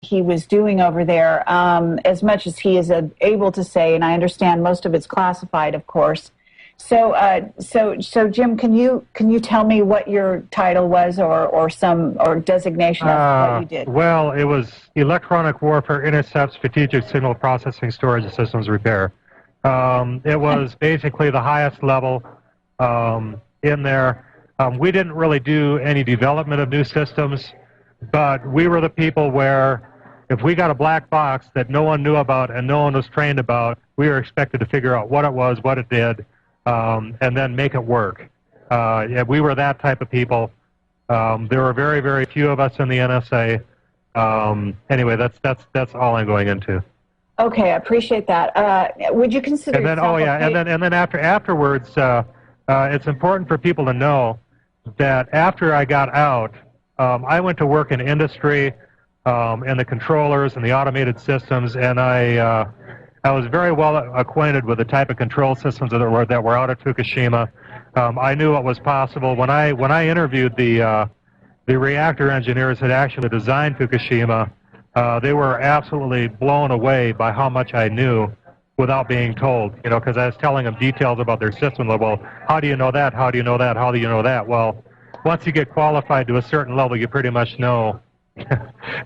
he was doing over there, as much as he is able to say, and I understand most of it's classified, of course. So, Jim, can you tell me what your title was, or designation of what you did? Well, it was Electronic Warfare Intercept Strategic Signal Processing Storage Systems Repair. It was basically the highest level in there. We didn't really do any development of new systems, but we were the people where if we got a black box that no one knew about and no one was trained about, we were expected to figure out what it was, what it did, and then make it work. Yeah, we were that type of people. There were very, very few of us in the NSA. Anyway, that's all I'm going into. Okay, I appreciate that. Would you consider? And then, and then afterwards, it's important for people to know that after I got out, I went to work in industry, and the controllers and the automated systems, and I was very well acquainted with the type of control systems that were out at Fukushima. I knew what was possible. When I interviewed the reactor engineers that actually designed Fukushima, they were absolutely blown away by how much I knew without being told, you know, because I was telling them details about their system. Well, how do you know that? How do you know that? How do you know that? Well, once you get qualified to a certain level, you pretty much know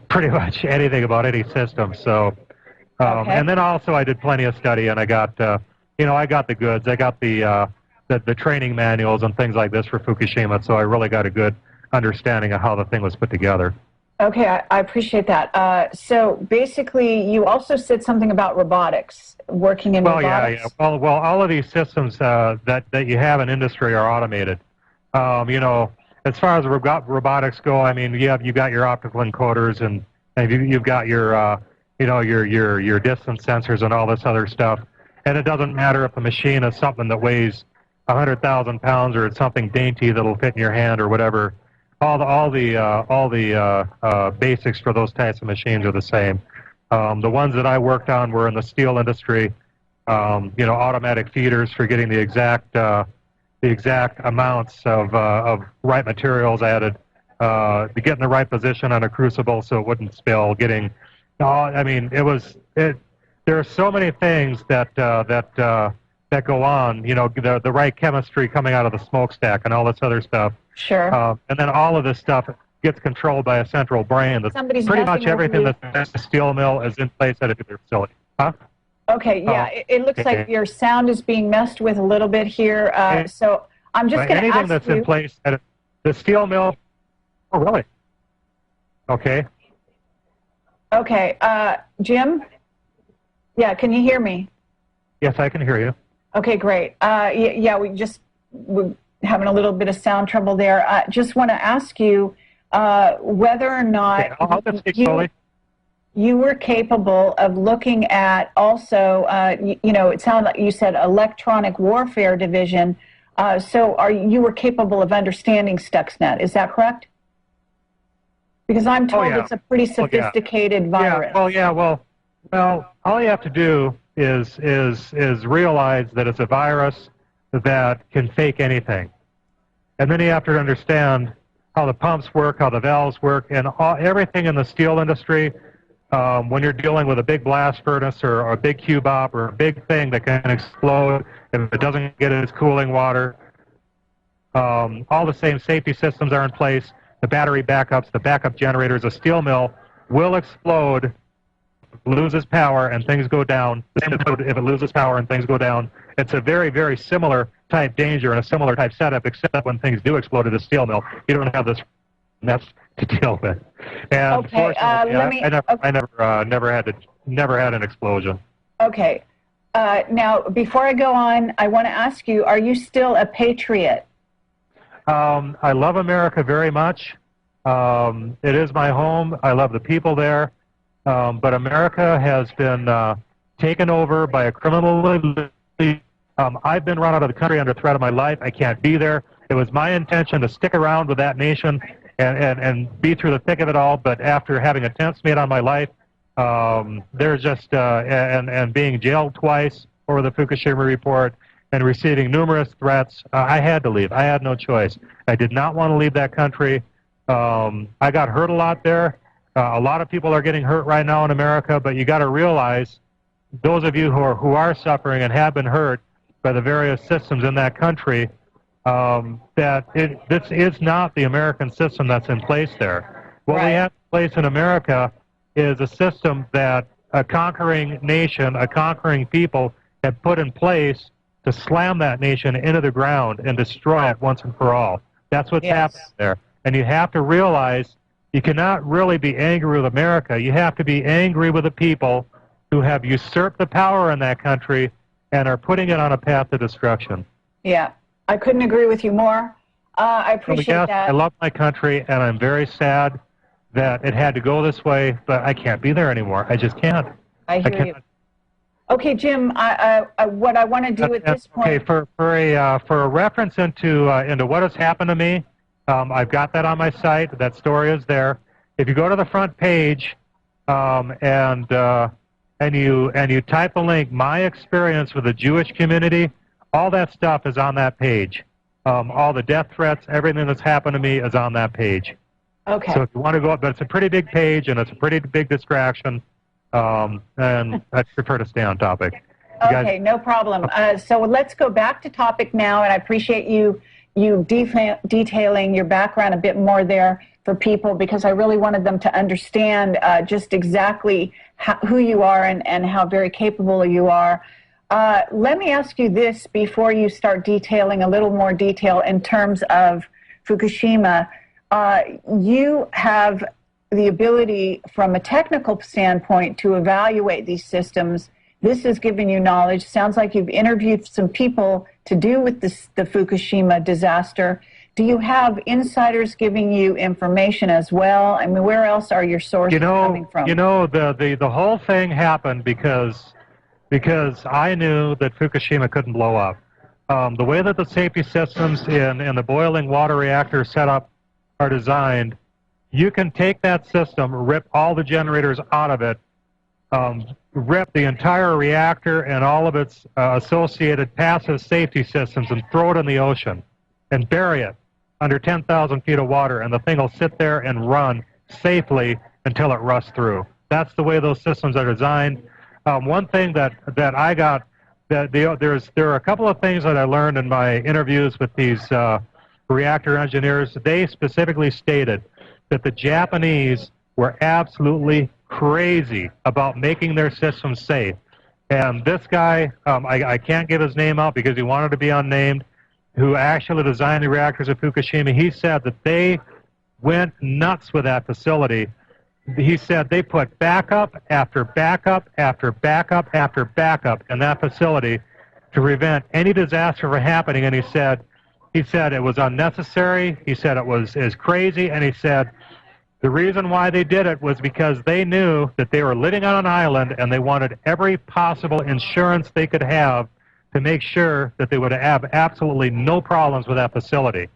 pretty much anything about any system. So, okay. And then also I did plenty of study, and I got, I got the goods. I got the training manuals and things like this for Fukushima, so I really got a good understanding of how the thing was put together. Okay, I appreciate that. So basically, you also said something about robotics, working in robotics. Yeah. Well, all of these systems that you have in industry are automated. As far as robotics go, I mean, you got your optical encoders, and you've got your your distance sensors and all this other stuff. And it doesn't matter if the machine is something that weighs 100,000 pounds or it's something dainty that'll fit in your hand or whatever. All the basics for those types of machines are the same. The ones that I worked on were in the steel industry. Automatic feeders for getting the exact amounts of right materials added, to get in the right position on a crucible so it wouldn't spill. There are so many things that go on. The right chemistry coming out of the smokestack and all this other stuff. Sure. And then all of this stuff gets controlled by a central brain. Somebody's pretty much everything that's in a steel mill is in place at a nuclear facility. Huh? Okay, yeah. It looks like your sound is being messed with a little bit here. So I'm just going to ask you. Anything that's in place at the steel mill. Oh, really? Okay. Okay. Jim? Yeah, can you hear me? Yes, I can hear you. Okay, great. We're having a little bit of sound trouble there. I just want to ask you whether or not you were capable of looking at also, it sounded like you said electronic warfare division. So you were capable of understanding Stuxnet, is that correct? Because I'm told it's a pretty sophisticated virus. Well, all you have to do is realize that it's a virus that can fake anything. And then you have to understand how the pumps work, how the valves work, and everything in the steel industry. When you're dealing with a big blast furnace or a big cube op or a big thing that can explode if it doesn't get its cooling water, all the same safety systems are in place. The battery backups, the backup generators, a steel mill will explode, loses power, and things go down. If it loses power and things go down, it's a very, very similar type danger and a similar type setup, except when things do explode at a steel mill, you don't have this mess to deal with. And okay, I never had an explosion. Okay. Now, before I go on, I want to ask you: are you still a patriot? I love America very much. It is my home. I love the people there. But America has been taken over by a criminal elite. I've been run out of the country under threat of my life. I can't be there. It was my intention to stick around with that nation and be through the thick of it all. But after having attempts made on my life, there's just and being jailed twice over the Fukushima report and receiving numerous threats, I had to leave. I had no choice. I did not want to leave that country. I got hurt a lot there. A lot of people are getting hurt right now in America, but you got to realize, those of you who are suffering and have been hurt by the various systems in that country, that this is not the American system that's in place there. What we have in place in America is a system that a conquering nation, a conquering people have put in place to slam that nation into the ground and destroy it once and for all. That's what's happening there. And you have to realize you cannot really be angry with America. You have to be angry with the people who have usurped the power in that country and are putting it on a path to destruction. Yeah, I couldn't agree with you more. I appreciate that. I love my country, and I'm very sad that it had to go this way, but I can't be there anymore. I just can't. I hear you. Okay, Jim, what I want to do at this point... Okay, for a reference into what has happened to me, I've got that on my site. That story is there. If you go to the front page and you type the link, my experience with the Jewish community, all that stuff is on that page. All the death threats, everything that's happened to me is on that page. Okay. So if you want to go up, but it's a pretty big page and it's a pretty big distraction, and I prefer to stay on topic. Okay, no problem. So let's go back to topic now, and I appreciate you detailing your background a bit more there for people, because I really wanted them to understand just exactly who you are and how very capable you are. Let me ask you this before you start detailing a little more detail in terms of Fukushima. You have the ability from a technical standpoint to evaluate these systems. This has given you knowledge. Sounds like you've interviewed some people to do with the Fukushima disaster. Do you have insiders giving you information as well? I mean, where else are your sources coming from? You know, the whole thing happened because I knew that Fukushima couldn't blow up. The way that the safety systems in the boiling water reactor setup are designed, you can take that system, rip all the generators out of it, rip the entire reactor and all of its associated passive safety systems and throw it in the ocean and bury it under 10,000 feet of water, and the thing will sit there and run safely until it rusts through. That's the way those systems are designed. One thing that I got, there are a couple of things that I learned in my interviews with these reactor engineers. They specifically stated that the Japanese were absolutely crazy about making their systems safe. And this guy, I can't give his name out because he wanted to be unnamed, who actually designed the reactors at Fukushima, he said that they went nuts with that facility. He said they put backup after backup after backup after backup in that facility to prevent any disaster from happening. And he said it was unnecessary. He said it was crazy. And he said the reason why they did it was because they knew that they were living on an island and they wanted every possible insurance they could have to make sure that they would have absolutely no problems with that facility.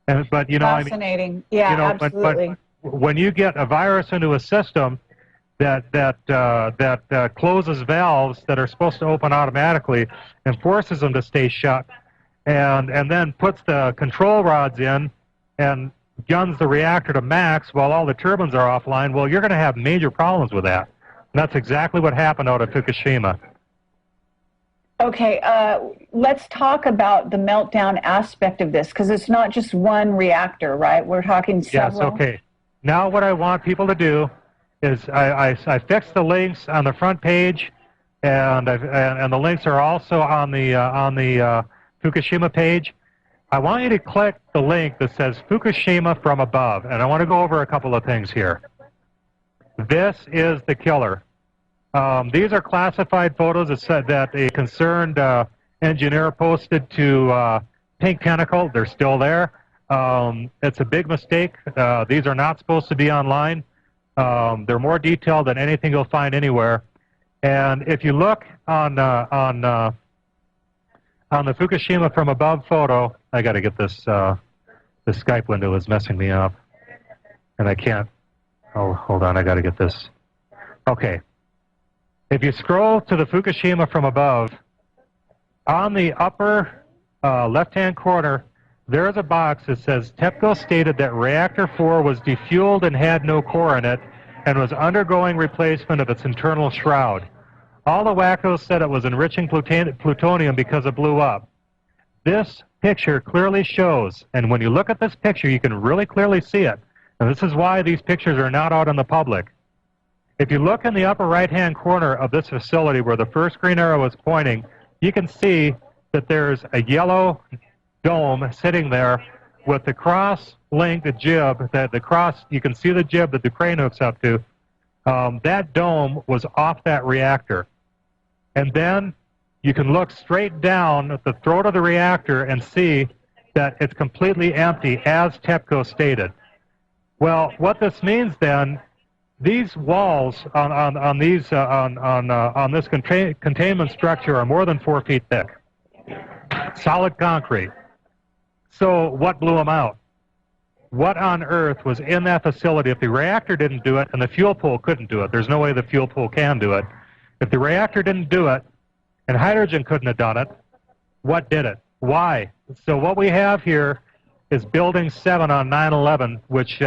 But you know, fascinating. I mean, yeah, you know, absolutely. But when you get a virus into a system that closes valves that are supposed to open automatically and forces them to stay shut, and then puts the control rods in and guns the reactor to max while all the turbines are offline, well, you're going to have major problems with that. And that's exactly what happened out at Fukushima. Okay, let's talk about the meltdown aspect of this, because it's not just one reactor, right? We're talking several. Yes, okay. Now what I want people to do is I fixed the links on the front page, and the links are also on the Fukushima page. I want you to click the link that says Fukushima from above, and I want to go over a couple of things here. This is the killer. These are classified photos that a concerned engineer posted to Pink Tentacle. They're still there. It's a big mistake. These are not supposed to be online. They're more detailed than anything you'll find anywhere. And if you look on the Fukushima from above photo, I got to get this. The Skype window is messing me up, and I can't. Oh, hold on. I got to get this. Okay. If you scroll to the Fukushima from above, on the upper left-hand corner, there is a box that says TEPCO stated that Reactor 4 was defueled and had no core in it, and was undergoing replacement of its internal shroud. All the wackos said it was enriching plutonium because it blew up. This picture clearly shows, and when you look at this picture, you can really clearly see it. And this is why these pictures are not out in the public. If you look in the upper right-hand corner of this facility where the first green arrow is pointing, you can see that there's a yellow dome sitting there with the cross-linked jib, you can see the jib that the crane hooks up to. That dome was off that reactor. And then you can look straight down at the throat of the reactor and see that it's completely empty, as TEPCO stated. Well, what this means then, these walls on this containment structure are more than 4 feet thick, solid concrete. So what blew them out? What on earth was in that facility? If the reactor didn't do it and the fuel pool couldn't do it, there's no way the fuel pool can do it. If the reactor didn't do it and hydrogen couldn't have done it, what did it? Why? So what we have here is Building 7 on 9/11, which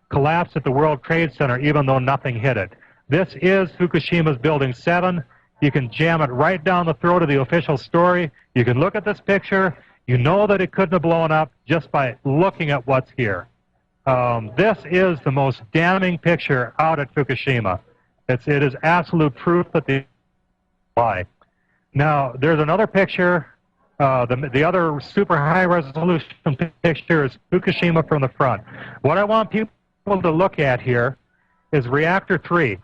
collapsed at the World Trade Center even though nothing hit it. This is Fukushima's Building 7. You can jam it right down the throat of the official story. You can look at this picture. You know that it couldn't have blown up just by looking at what's here. This is the most damning picture out at Fukushima. It is absolute proof that they lie. Now, there's another picture. The other super high-resolution picture is Fukushima from the front. What I want people to look at here is Reactor 3.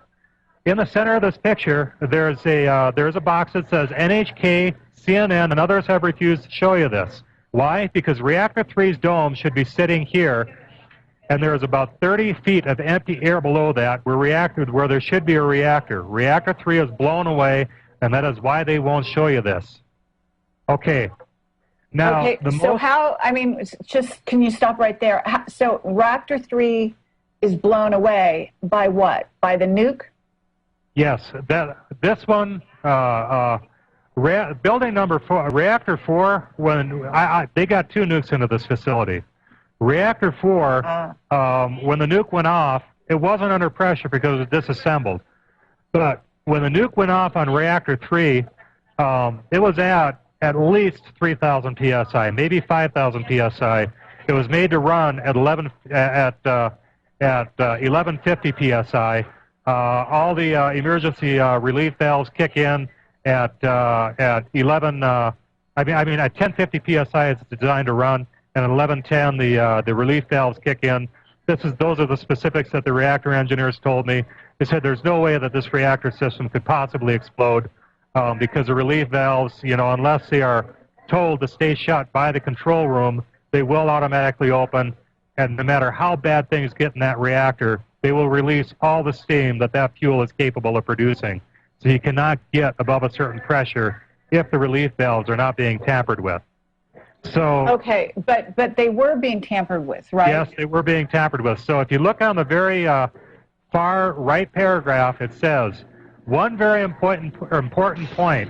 In the center of this picture, there's a box that says NHK, CNN, and others have refused to show you this. Why? Because Reactor 3's dome should be sitting here, and there's about 30 feet of empty air below that where there should be a reactor. Reactor 3 is blown away, and that is why they won't show you this. Okay. Now, okay, so how, I mean, just, can you stop right there? So Reactor 3 is blown away by what? By the nuke? Yes, this one, building number 4, Reactor 4, when they got 2 nukes into this facility. Reactor 4, when the nuke went off, it wasn't under pressure because it was disassembled. But when the nuke went off on Reactor 3, it was at least 3,000 psi, maybe 5,000 psi. It was made to run at 1150 psi. All the emergency relief valves kick in at 1050 psi. It's designed to run, and at 1110 the relief valves kick in. Those are the specifics that the reactor engineers told me. They said there's no way that this reactor system could possibly explode because the relief valves, unless they are told to stay shut by the control room, they will automatically open. And no matter how bad things get in that reactor, they will release all the steam that fuel is capable of producing. So you cannot get above a certain pressure if the relief valves are not being tampered with. So okay, but they were being tampered with, right? Yes, they were being tampered with. So if you look on the very far right paragraph, it says, one very important point,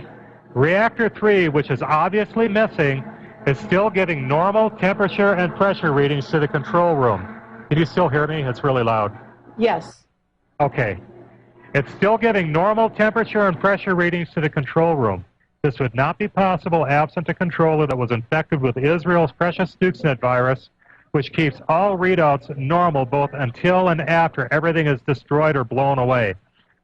Reactor 3, which is obviously missing, is still getting normal temperature and pressure readings to the control room. Can you still hear me? It's really loud. Yes. Okay. It's still getting normal temperature and pressure readings to the control room. This would not be possible absent a controller that was infected with Israel's precious Stuxnet virus, which keeps all readouts normal both until and after everything is destroyed or blown away.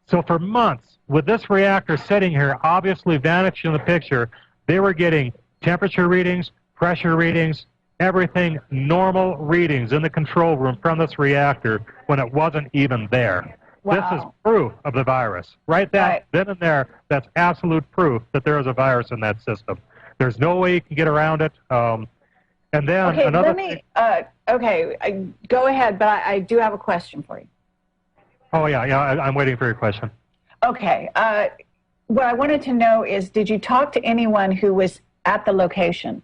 So for months, with this reactor sitting here, obviously vanished in the picture, they were getting temperature readings, pressure readings, everything normal readings in the control room from this reactor when it wasn't even there. Wow. This is proof of the virus. Right then and there, that's absolute proof that there is a virus in that system. There's no way you can get around it. And then okay, another go ahead, but I do have a question for you. Oh, yeah, I'm waiting for your question. Okay. What I wanted to know is, did you talk to anyone who was at the location?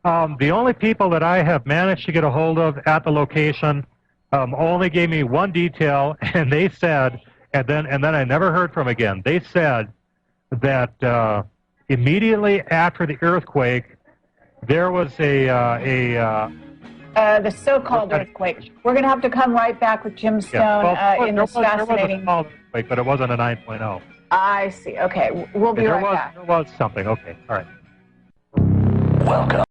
The only people that I have managed to get a hold of at the location only gave me one detail, and they said, and then I never heard from again. They said that immediately after the earthquake, there was a the so-called earthquake. We're going to have to come right back with Jim Stone in this fascinating... There was a small earthquake, but it wasn't a 9.0. I see. Okay, we'll be right back. There was something. Okay, all right. Welcome.